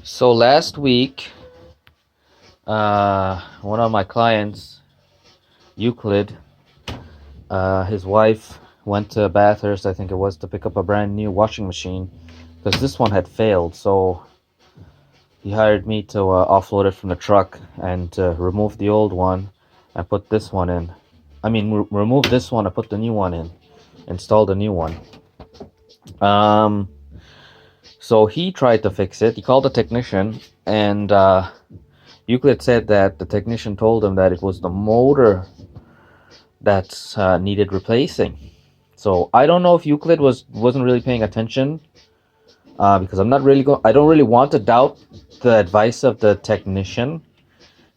So last week, one of my clients, Euclid, his wife went to Bathurst, I think it was, to pick up a brand new washing machine because this one had failed. So he hired me to offload it from the truck and remove the old one and put this one in. I mean, remove this one and put the new one in. Install the new one. So he tried to fix it. He called a technician, and Euclid said that the technician told him that it was the motor that needed replacing. So I don't know if Euclid wasn't really paying attention, because I don't really want to doubt the advice of the technician,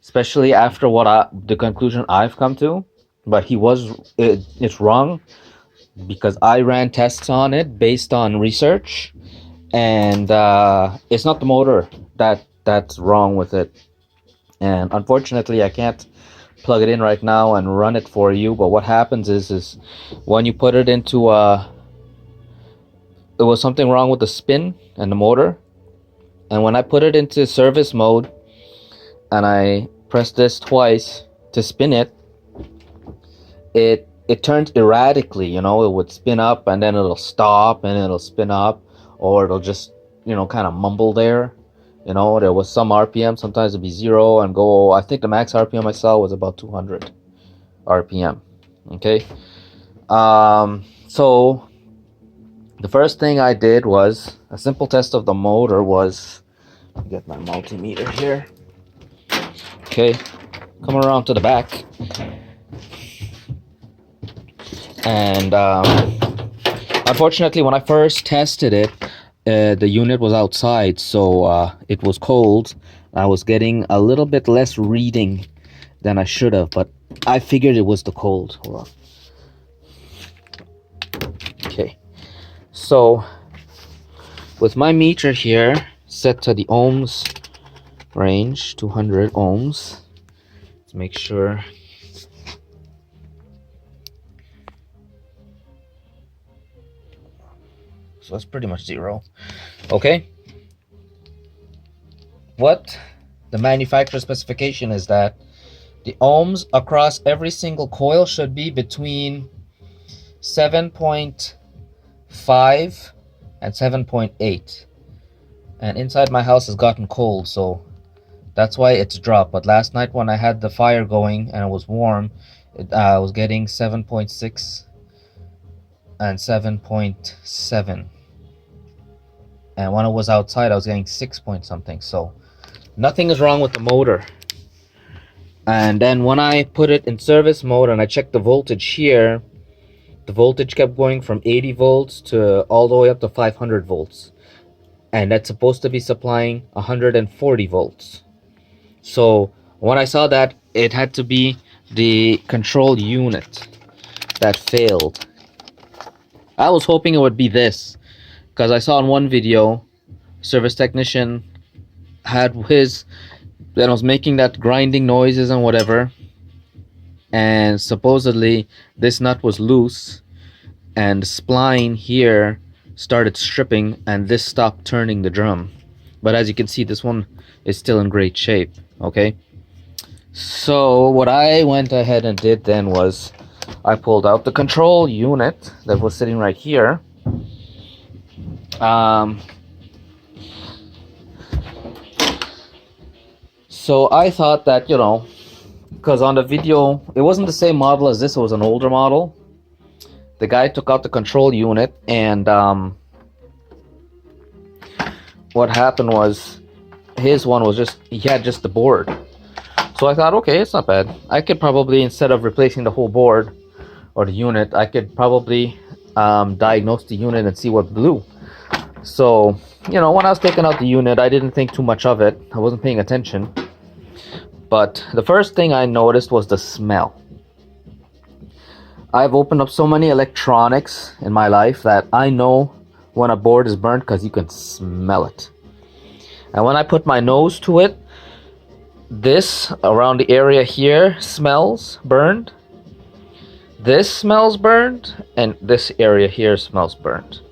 especially after the conclusion I've come to. But it's wrong because I ran tests on it based on research, and it's not the motor that's wrong with it. And unfortunately, I can't plug it in right now and run it for you. But what happens is when you put it into there was something wrong with the spin and the motor. And when I put it into service mode and I press this twice to spin it, it turns erratically. It would spin up and then it'll stop and it'll spin up, or it'll just kind of mumble there. There was some RPM, sometimes it'd be 0 and go. I think the max RPM I saw was about 200 RPM. Okay. So the first thing I did was a simple test of the motor was, get my multimeter here. Okay, come around to the back. And unfortunately, when I first tested it, the unit was outside, so it was cold. I was getting a little bit less reading than I should have, but I figured it was the cold. Hold on. Okay, so with my meter here set to the ohms range, 200 ohms, let's make sure. So that's pretty much 0. Okay. What the manufacturer specification is that the ohms across every single coil should be between 7.5 and 7.8. And inside my house has gotten cold, so that's why it's dropped. But last night when I had the fire going and it was warm, I was getting 7.6 and 7.7. And when it was outside, I was getting 6 point something. So nothing is wrong with the motor. And then when I put it in service mode and I checked the voltage here, the voltage kept going from 80 volts to all the way up to 500 volts. And that's supposed to be supplying 140 volts. So when I saw that, it had to be the control unit that failed. I was hoping it would be this, because I saw in one video, service technician had his, that was making that grinding noises and whatever, and supposedly this nut was loose, and the spline here started stripping, and this stopped turning the drum. But as you can see, this one is still in great shape. Okay, so what I went ahead and did then was I pulled out the control unit that was sitting right here. So I thought that, because on the video, it wasn't the same model as this, it was an older model. The guy took out the control unit, and what happened was, his one was he had just the board. So I thought, okay, it's not bad. I could probably, instead of replacing the whole board or the unit, I could probably diagnose the unit and see what blew. So, when I was taking out the unit, I didn't think too much of it. I wasn't paying attention. But the first thing I noticed was the smell. I've opened up so many electronics in my life that I know when a board is burnt because you can smell it. And when I put my nose to it, this around the area here smells burned. This smells burnt, and this area here smells burnt.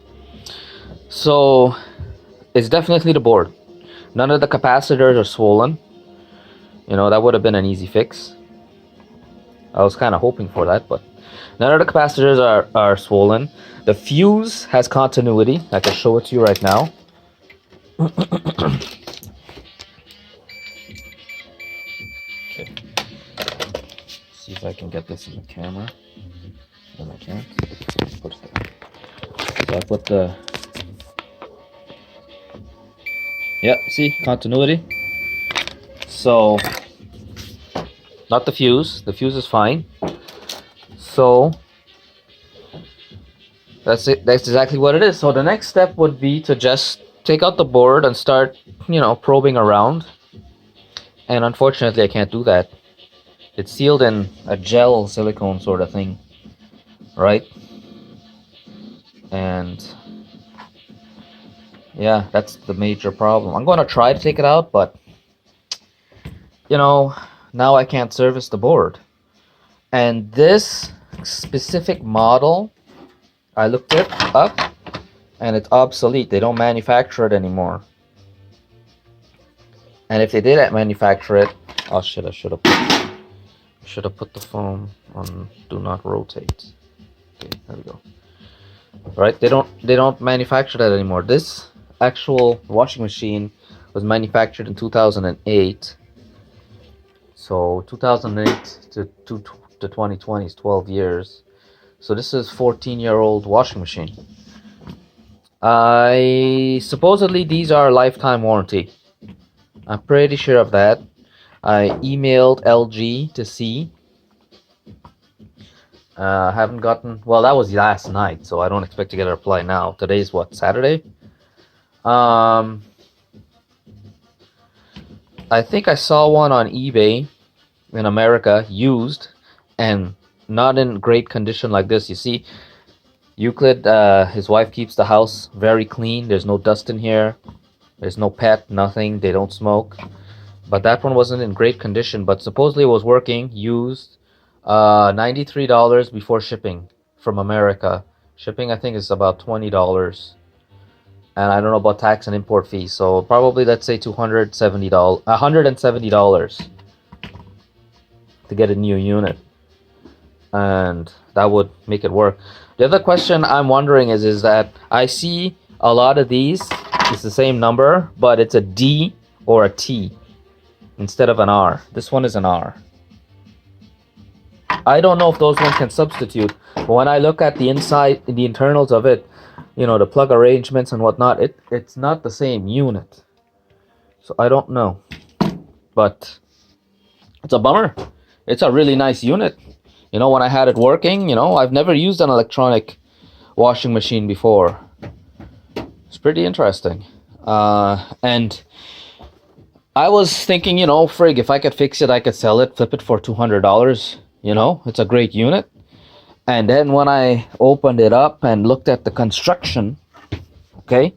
So it's definitely the board. None of the capacitors are swollen. You know, that would have been an easy fix. I was kind of hoping for that, but none of the capacitors are swollen. The fuse has continuity. I can show it to you right now. Okay. See if I can get this in the camera. No, I can't. Put it there. So I put the... Yeah, see? Continuity. So, not the fuse. The fuse is fine. So, that's it. That's exactly what it is. So the next step would be to just take out the board and start, you know, probing around. And unfortunately, I can't do that. It's sealed in a gel silicone sort of thing, right? And yeah, that's the major problem. I'm going to try to take it out, but you know, now I can't service the board. And this specific model, I looked it up, and it's obsolete. They don't manufacture it anymore. And if they did manufacture it, oh shit, I should have put the phone on do not rotate. Okay, there we go. Right, they don't manufacture that anymore. This actual washing machine was manufactured in 2008. So 2008 to 2020 is 12 years. So this is 14-year-old washing machine. Supposedly these are lifetime warranty. I'm pretty sure of that. I emailed LG to see. Haven't gotten... Well, that was last night, so I don't expect to get a reply now. Today's what, Saturday? I think I saw one on eBay in America, used, and not in great condition like this. You see, Euclid, his wife keeps the house very clean. There's no dust in here. There's no pet, nothing. They don't smoke. But that one wasn't in great condition, but supposedly it was working, used. $93 before shipping from America. Shipping, I think, is about $20. And I don't know about tax and import fees, so probably, let's say, $170 to get a new unit. And that would make it work. The other question I'm wondering is that I see a lot of these, it's the same number, but it's a D or a T instead of an R. This one is an R. I don't know if those ones can substitute, but when I look at the inside, the internals of it, you know, the plug arrangements and whatnot, it's not the same unit. So I don't know, but it's a bummer. It's a really nice unit. You know, when I had it working, you know, I've never used an electronic washing machine before. It's pretty interesting. And I was thinking, you know, frig, if I could fix it, I could sell it, flip it for $200. You know, it's a great unit. And then when I opened it up and looked at the construction, okay,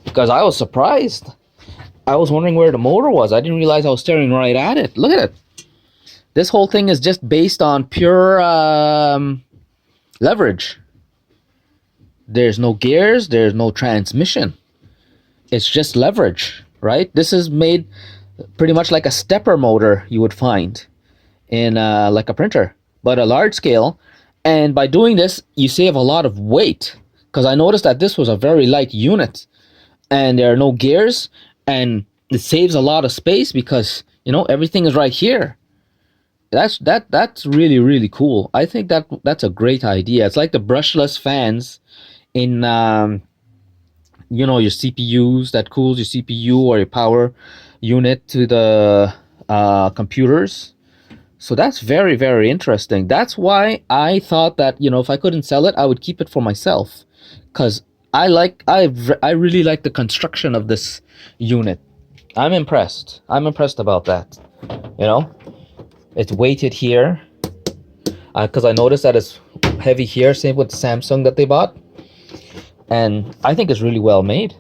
because I was surprised. I was wondering where the motor was. I didn't realize I was staring right at it. Look at it. This whole thing is just based on pure leverage. There's no gears. There's no transmission. It's just leverage, right? This is made pretty much like a stepper motor you would find in like a printer, but a large scale. And by doing this, you save a lot of weight, because I noticed that this was a very light unit and there are no gears, and it saves a lot of space because, you know, everything is right here. That's really, really cool. I think that's a great idea. It's like the brushless fans in you know, your CPUs that cools your CPU or your power unit to the computers. So that's very, very interesting. That's why I thought that, you know, if I couldn't sell it, I would keep it for myself, because I really like the construction of this unit. I'm impressed. I'm impressed about that. You know, it's weighted here, because I noticed that it's heavy here. Same with the Samsung that they bought, and I think it's really well made.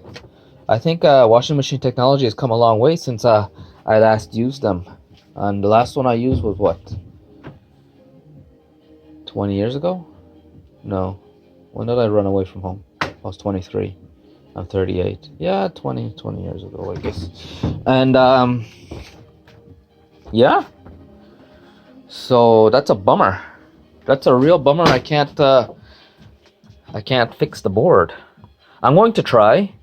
I think washing machine technology has come a long way since I last used them. And the last one I used was what? 20 years ago? No. When did I run away from home? I was 23. I'm 38. Yeah, 20 years ago, I guess. And yeah. So that's a bummer. That's a real bummer. I can't fix the board. I'm going to try.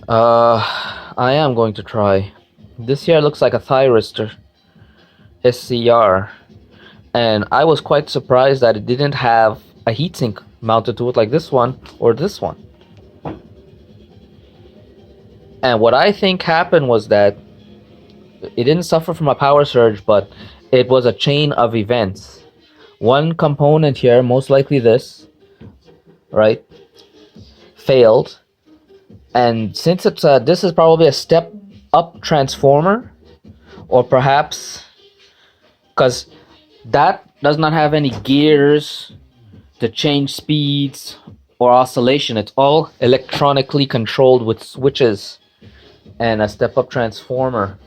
I am going to try. This here looks like a thyristor SCR, and I was quite surprised that it didn't have a heatsink mounted to it like this one or this one. And what I think happened was that it didn't suffer from a power surge, but it was a chain of events. One component here, most likely this, right, failed. And since it's this is probably a step up transformer, or perhaps because that does not have any gears to change speeds or oscillation. It's all electronically controlled with switches and a step up transformer.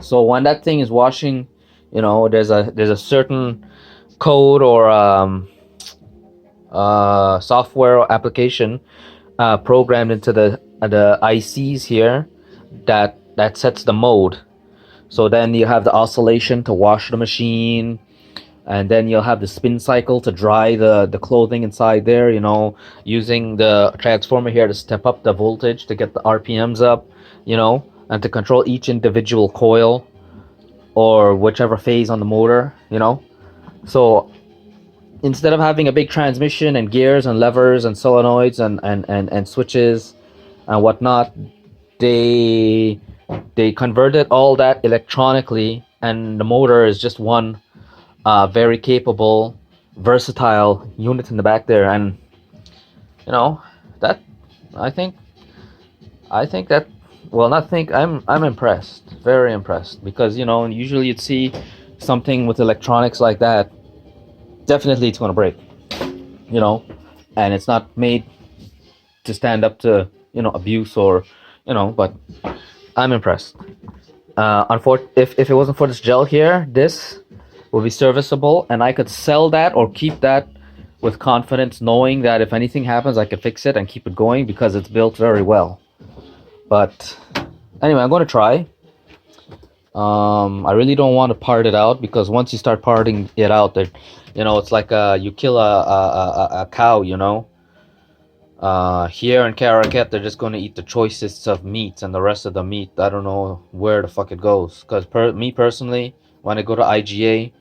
So when that thing is washing, you know, there's a certain code or software application programmed into the ICs here that sets the mode. So then you have the oscillation to wash the machine, and then you'll have the spin cycle to dry the clothing inside there, you know, using the transformer here to step up the voltage to get the RPMs up, you know, and to control each individual coil or whichever phase on the motor, you know. So instead of having a big transmission and gears and levers and solenoids and switches and whatnot, they converted all that electronically, and the motor is just one very capable, versatile unit in the back there. And you know that I think that, well, not think, I'm impressed, very impressed, because you know usually you'd see something with electronics like that, definitely it's going to break, you know, and it's not made to stand up to, you know, abuse or, you know, but I'm impressed. If it wasn't for this gel here, this would be serviceable, and I could sell that or keep that with confidence, knowing that if anything happens, I could fix it and keep it going because it's built very well. But anyway, I'm going to try. I really don't want to part it out, because once you start parting it out, there, you know, it's like you kill a cow, you know. Here in Caracat, they're just going to eat the choicest of meats, and the rest of the meat, I don't know where the fuck it goes. Because me personally, when I go to IGA,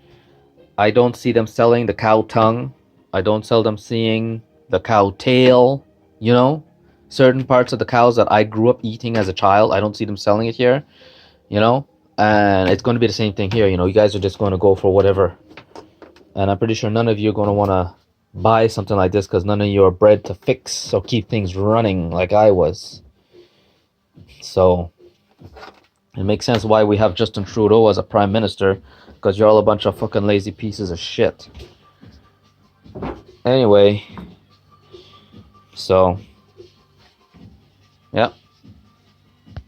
I don't see them selling the cow tongue. I don't sell them seeing the cow tail, you know. Certain parts of the cows that I grew up eating as a child, I don't see them selling it here, you know. And it's going to be the same thing here, you know. You guys are just going to go for whatever. And I'm pretty sure none of you are going to want to buy something like this, because none of you are bred to fix or keep things running like I was. So it makes sense why we have Justin Trudeau as a prime minister, because you're all a bunch of fucking lazy pieces of shit. Anyway, so yeah.